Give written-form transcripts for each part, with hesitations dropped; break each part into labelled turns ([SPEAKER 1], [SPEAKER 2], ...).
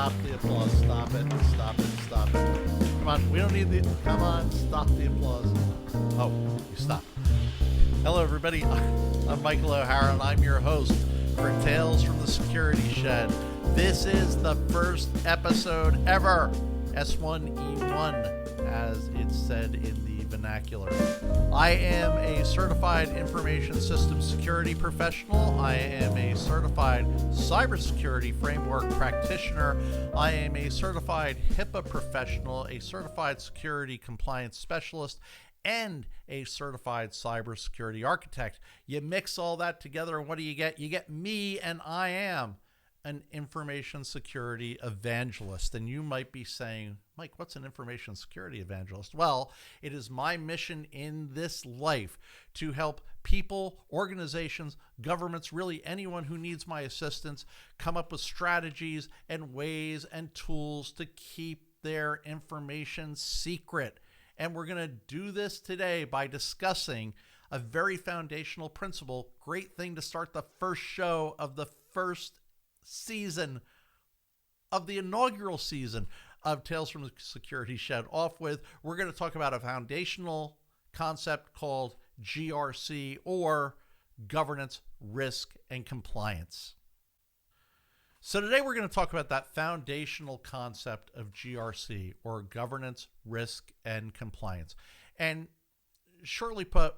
[SPEAKER 1] Stop the applause. Stop it. Stop it. Stop it. Come on. We don't need the... Come on. Stop the applause. Oh, you stopped. Hello, everybody. I'm Michael O'Hara, and I'm your host for Tales from the Security Shed. This is the first episode ever, S1E1, as it's said in the vernacular. I am a certified information systems security professional. I am a certified cybersecurity framework practitioner. I am a certified HIPAA professional, a certified security compliance specialist, and a certified cybersecurity architect. You mix all that together, and what do you get? You get me, and I am an information security evangelist. And you might be saying, Mike, what's an information security evangelist? Well, it is my mission in this life to help people, organizations, governments, really anyone who needs my assistance, come up with strategies and ways and tools to keep their information secret. And we're going to do this today by discussing a very foundational principle. Great thing to start the first show of the first season of the inaugural season of Tales from the Security Shed off with. We're going to talk about a foundational concept called GRC, or governance, risk, and compliance. So today we're going to talk about that foundational concept of GRC, or governance, risk, and compliance. And shortly put,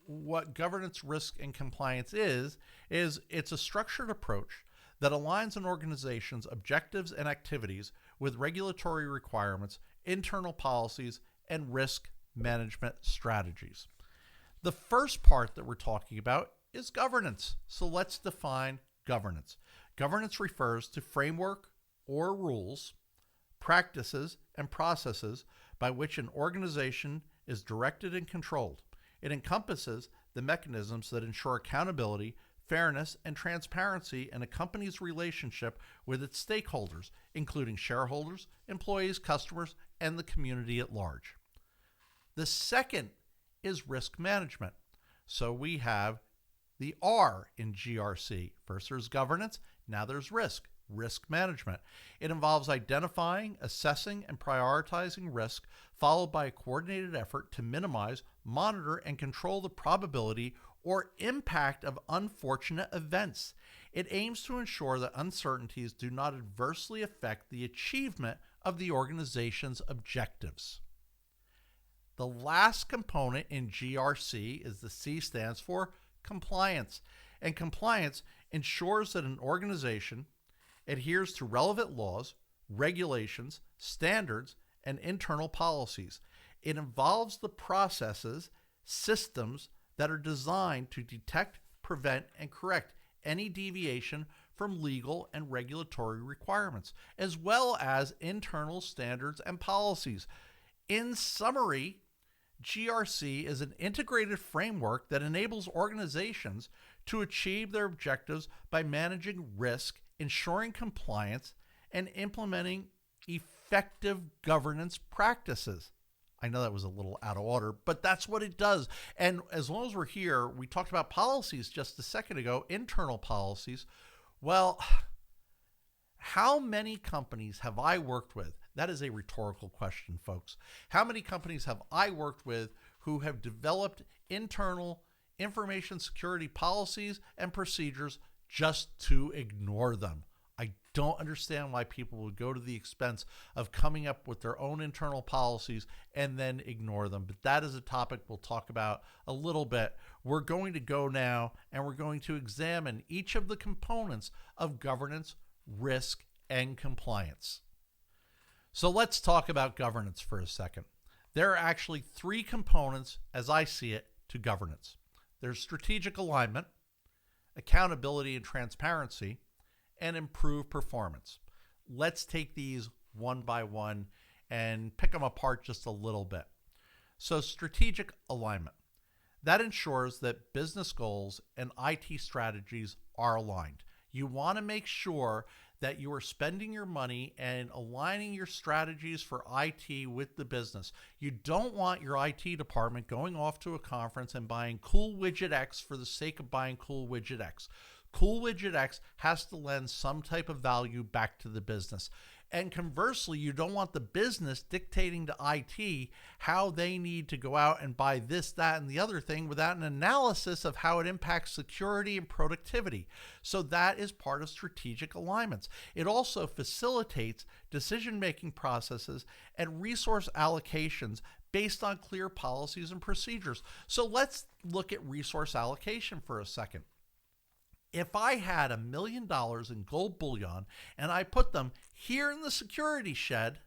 [SPEAKER 1] what governance, risk, and compliance is it's a structured approach that aligns an organization's objectives and activities with regulatory requirements, internal policies, and risk management strategies. The first part that we're talking about is governance. So let's define governance. Governance refers to framework or rules, practices, and processes by which an organization is directed and controlled. It encompasses the mechanisms that ensure accountability, fairness, and transparency in a company's relationship with its stakeholders, including shareholders, employees, customers, and the community at large. The second is risk management. So we have the R in GRC. First there's governance, now there's risk management. It involves identifying, assessing, and prioritizing risk, followed by a coordinated effort to minimize, monitor, and control the probability or impact of unfortunate events. It aims to ensure that uncertainties do not adversely affect the achievement of the organization's objectives. The last component in GRC is the C stands for compliance. And compliance ensures that an organization adheres to relevant laws, regulations, standards, and internal policies. It involves the processes, systems that are designed to detect, prevent, and correct any deviation from legal and regulatory requirements, as well as internal standards and policies. In summary, GRC is an integrated framework that enables organizations to achieve their objectives by managing risk, ensuring compliance, and implementing effective governance practices. I know that was a little out of order, but that's what it does. And as long as we're here, we talked about policies just a second ago, internal policies. Well, how many companies have I worked with? That is a rhetorical question, folks. How many companies have I worked with who have developed internal information security policies and procedures just to ignore them? I don't understand why people would go to the expense of coming up with their own internal policies and then ignore them. But that is a topic we'll talk about a little bit. We're going to go now and we're going to examine each of the components of governance, risk, and compliance. So let's talk about governance for a second. There are actually three components, as I see it, to governance. There's strategic alignment, accountability and transparency, and improve performance. Let's take these one by one and pick them apart just a little bit. So strategic alignment. That ensures that business goals and IT strategies are aligned. You want to make sure that you are spending your money and aligning your strategies for IT with the business. You don't want your IT department going off to a conference and buying cool widget X for the sake of buying cool widget X. Cool widget X has to lend some type of value back to the business. And conversely, you don't want the business dictating to IT how they need to go out and buy this, that, and the other thing without an analysis of how it impacts security and productivity. So that is part of strategic alignments. It also facilitates decision-making processes and resource allocations based on clear policies and procedures. So let's look at resource allocation for a second. If I had $1 million in gold bullion and I put them here in the security shed,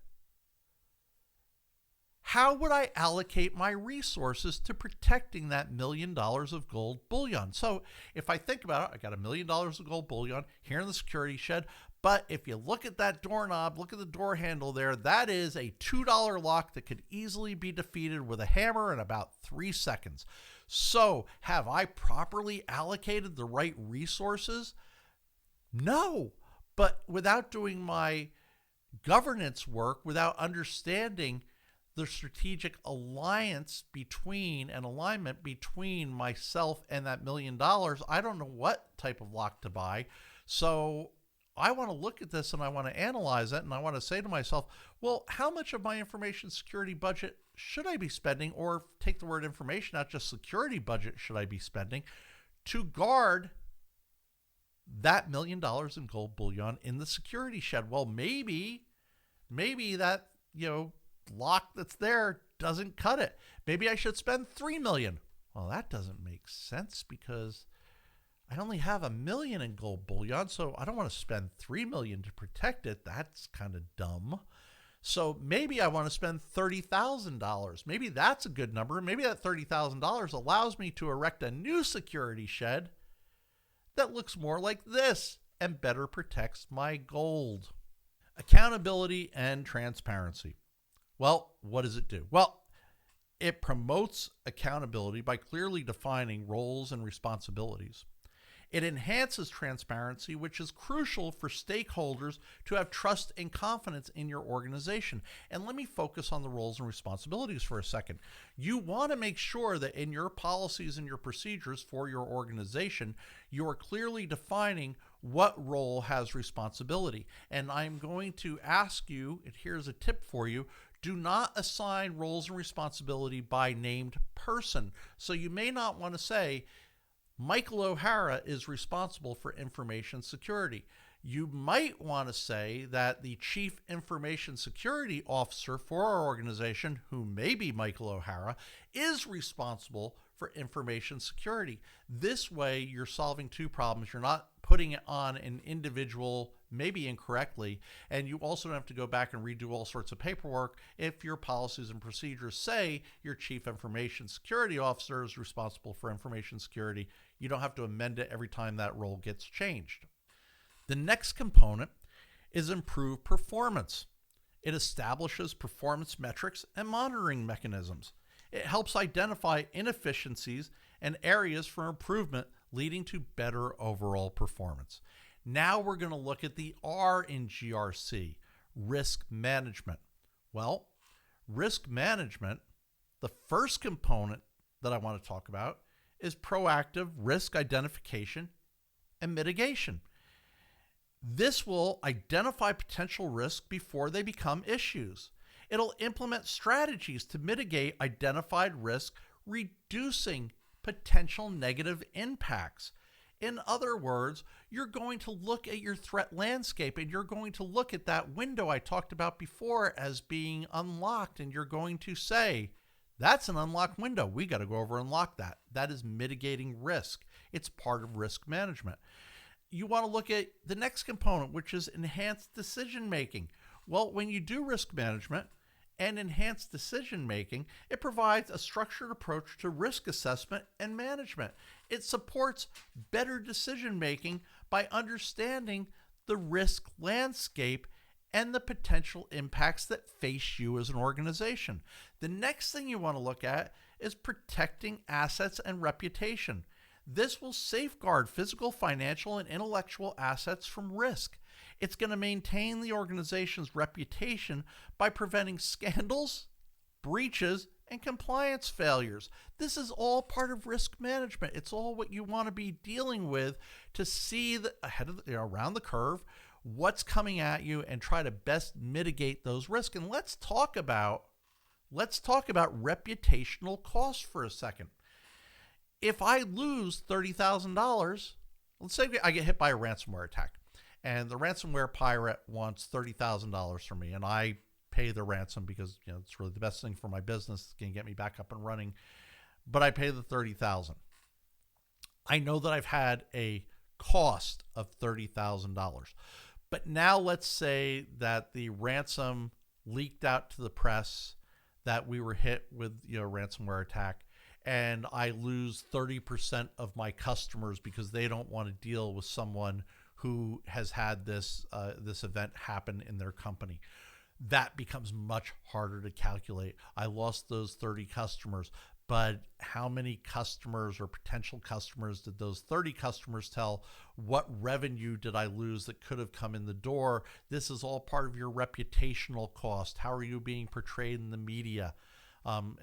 [SPEAKER 1] how would I allocate my resources to protecting that $1 million of gold bullion? So if I think about it, I got $1 million of gold bullion here in the security shed, but if you look at that doorknob, look at the door handle there, that is a $2 lock that could easily be defeated with a hammer in about 3 seconds. So have I properly allocated the right resources? No, but without doing my governance work, without understanding the strategic alliance between and alignment between myself and that $1 million, I don't know what type of lock to buy. So I want to look at this and I want to analyze it, and I want to say to myself, well, how much of my information security budget should I be spending, or take the word information out, just security budget should I be spending to guard that $1 million in gold bullion in the security shed? Well, maybe that, lock that's there doesn't cut it. Maybe I should spend $3 million. Well, that doesn't make sense because I only have $1 million in gold bullion, so I don't want to spend $3 million to protect it. That's kind of dumb. So maybe I want to spend $30,000. Maybe that's a good number. Maybe that $30,000 allows me to erect a new security shed that looks more like this and better protects my gold. Accountability and transparency. Well, what does it do? Well, it promotes accountability by clearly defining roles and responsibilities. It enhances transparency, which is crucial for stakeholders to have trust and confidence in your organization. And let me focus on the roles and responsibilities for a second. You want to make sure that in your policies and your procedures for your organization, you are clearly defining what role has responsibility. And I'm going to ask you, and here's a tip for you, do not assign roles and responsibility by named person. So you may not want to say, Michael O'Hara is responsible for information security. You might want to say that the Chief Information Security Officer for our organization, who may be Michael O'Hara, is responsible for information security. This way, you're solving two problems. You're not putting it on an individual, maybe incorrectly, and you also don't have to go back and redo all sorts of paperwork if your policies and procedures say your Chief Information Security Officer is responsible for information security. You don't have to amend it every time that role gets changed. The next component is improved performance. It establishes performance metrics and monitoring mechanisms. It helps identify inefficiencies and areas for improvement, leading to better overall performance. Now we're going to look at the R in GRC, risk management. Well, risk management, the first component that I want to talk about is proactive risk identification and mitigation. This will identify potential risks before they become issues. It'll implement strategies to mitigate identified risk, reducing potential negative impacts. In other words, you're going to look at your threat landscape and you're going to look at that window I talked about before as being unlocked, and you're going to say, that's an unlocked window. We got to go over and lock that. That is mitigating risk. It's part of risk management. You want to look at the next component, which is enhanced decision making. Well, when you do risk management and enhanced decision making, it provides a structured approach to risk assessment and management. It supports better decision making by understanding the risk landscape and the potential impacts that face you as an organization. The next thing you want to look at is protecting assets and reputation. This will safeguard physical, financial, and intellectual assets from risk. It's going to maintain the organization's reputation by preventing scandals, breaches, and compliance failures. This is all part of risk management. It's all what you want to be dealing with to see around the curve what's coming at you and try to best mitigate those risks. And let's talk about reputational costs for a second. If I lose $30,000, let's say I get hit by a ransomware attack, and the ransomware pirate wants $30,000 from me, and I pay the ransom because it's really the best thing for my business. It's going to get me back up and running, but I pay the $30,000. I know that I've had a cost of $30,000, but now let's say that the ransom leaked out to the press that we were hit with a ransomware attack, and I lose 30% of my customers because they don't want to deal with someone who has had this event happen in their company. That becomes much harder to calculate. I lost those 30 customers, but how many customers or potential customers did those 30 customers tell? What revenue did I lose that could have come in the door? This is all part of your reputational cost. How are you being portrayed in the media?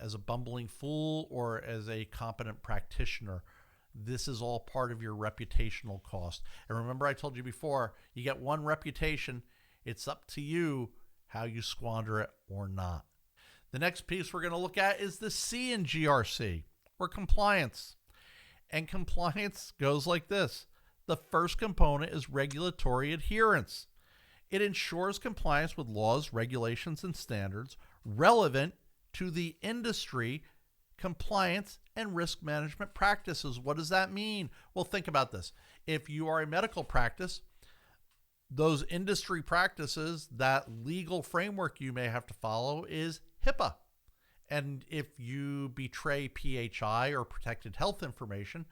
[SPEAKER 1] As a bumbling fool or as a competent practitioner? This is all part of your reputational cost. And remember, I told you before, you get one reputation. It's up to you how you squander it or not. The next piece we're going to look at is the C in GRC, or compliance. And compliance goes like this. The first component is regulatory adherence. It ensures compliance with laws, regulations, and standards relevant to the industry, compliance, and risk management practices. What does that mean? Well, think about this. If you are a medical practice, those industry practices, that legal framework you may have to follow is HIPAA. And if you betray PHI or protected health information,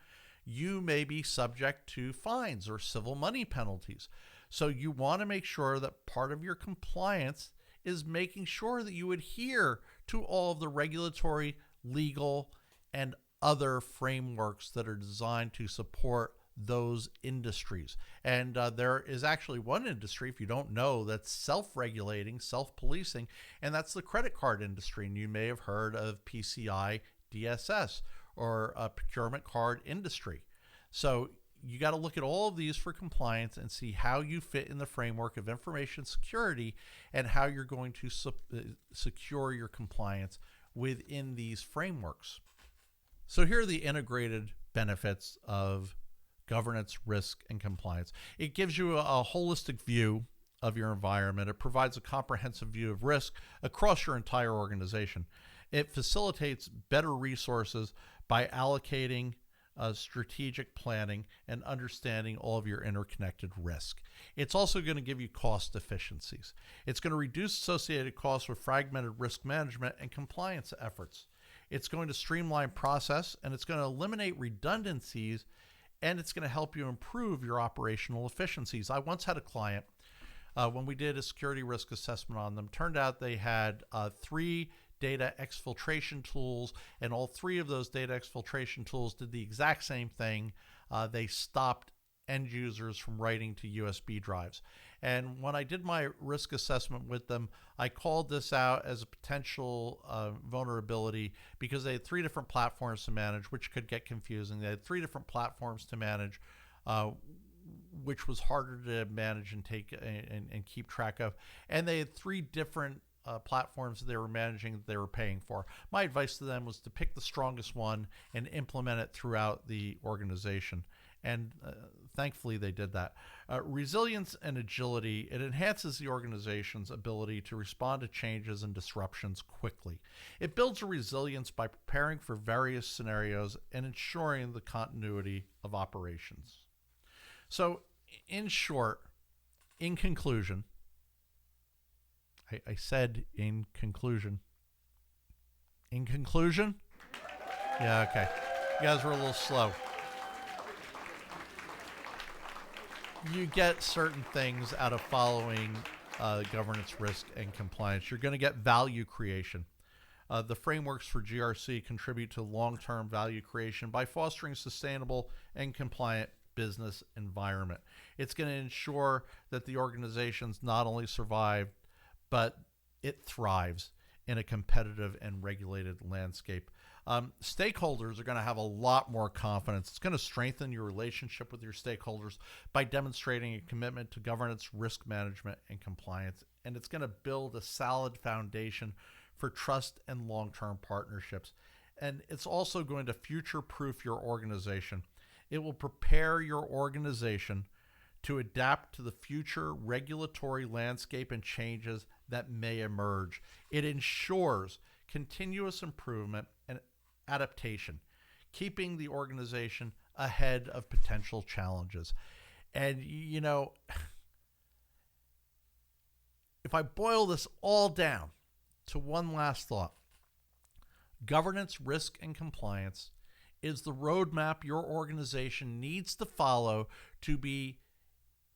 [SPEAKER 1] you may be subject to fines or civil money penalties. So you want to make sure that part of your compliance is making sure that you adhere to all of the regulatory, legal, and other frameworks that are designed to support those industries. And there is actually one industry, if you don't know, that's self-regulating, self-policing, and that's the credit card industry. And you may have heard of PCI DSS, or a procurement card industry. So you got to look at all of these for compliance and see how you fit in the framework of information security and how you're going to secure your compliance within these frameworks. So here are the integrated benefits of governance, risk, and compliance. It gives you a holistic view of your environment. It provides a comprehensive view of risk across your entire organization. It facilitates better resources by allocating strategic planning and understanding all of your interconnected risk. It's also going to give you cost efficiencies. It's going to reduce associated costs with fragmented risk management and compliance efforts. It's going to streamline process, and it's going to eliminate redundancies, and it's going to help you improve your operational efficiencies. I once had a client, when we did a security risk assessment on them, turned out they had 3 data exfiltration tools, and all 3 of those data exfiltration tools did the exact same thing. They stopped end users from writing to USB drives. And when I did my risk assessment with them, I called this out as a potential vulnerability because they had 3 different platforms to manage, which could get confusing. They had 3 different platforms to manage, which was harder to manage and take and keep track of. And they had 3 different platforms that they were managing that they were paying for. My advice to them was to pick the strongest one and implement it throughout the organization. And thankfully they did that. Resilience and agility, it enhances the organization's ability to respond to changes and disruptions quickly. It builds a resilience by preparing for various scenarios and ensuring the continuity of operations. So in short, in conclusion, I said in conclusion. In conclusion? Yeah, okay. You guys were a little slow. You get certain things out of following governance, risk, and compliance. You're going to get value creation. The frameworks for GRC contribute to long-term value creation by fostering sustainable and compliant business environment. It's going to ensure that the organizations not only survive, but it thrives in a competitive and regulated landscape. Stakeholders are going to have a lot more confidence. It's going to strengthen your relationship with your stakeholders by demonstrating a commitment to governance, risk management, and compliance. And it's going to build a solid foundation for trust and long-term partnerships. And it's also going to future-proof your organization. It will prepare your organization to adapt to the future regulatory landscape and changes that may emerge. It ensures continuous improvement and adaptation, keeping the organization ahead of potential challenges. And, you know, if I boil this all down to one last thought, governance, risk, and compliance is the roadmap your organization needs to follow to be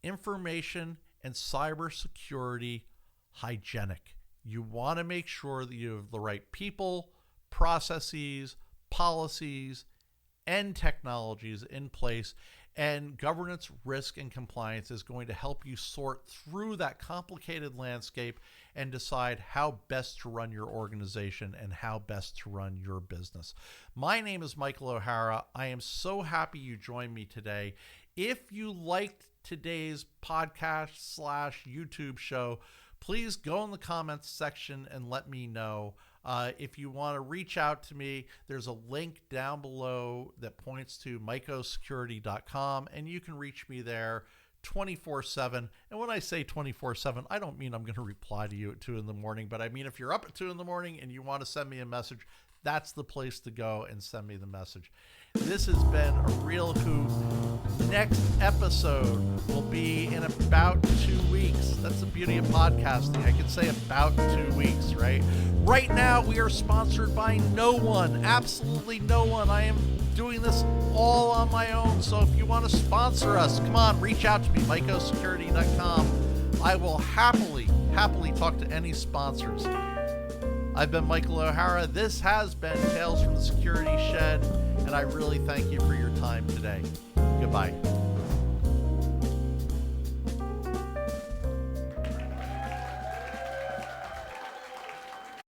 [SPEAKER 1] information and cybersecurity hygienic. You want to make sure that you have the right people, processes, policies, and technologies in place. And governance, risk, and compliance is going to help you sort through that complicated landscape and decide how best to run your organization and how best to run your business. My name is Michael O'Hara. I am so happy you joined me today. If you liked today's podcast / YouTube show, please go in the comments section and let me know. If you want to reach out to me, there's a link down below that points to mycosecurity.com, and you can reach me there 24/7. And when I say 24/7, I don't mean I'm going to reply to you at 2 in the morning, but I mean if you're up at 2 in the morning and you want to send me a message, that's the place to go and send me the message. This has been a real hoot. Next episode will be in about 2 weeks. That's the beauty of podcasting. I can say about 2 weeks, right? Right now, we are sponsored by no one, absolutely no one. I am doing this all on my own. So if you want to sponsor us, come on, reach out to me, mycosecurity.com. I will happily talk to any sponsors. I've been Michael O'Hara. This has been Tales from the Security Shed, and I really thank you for your time today. Goodbye.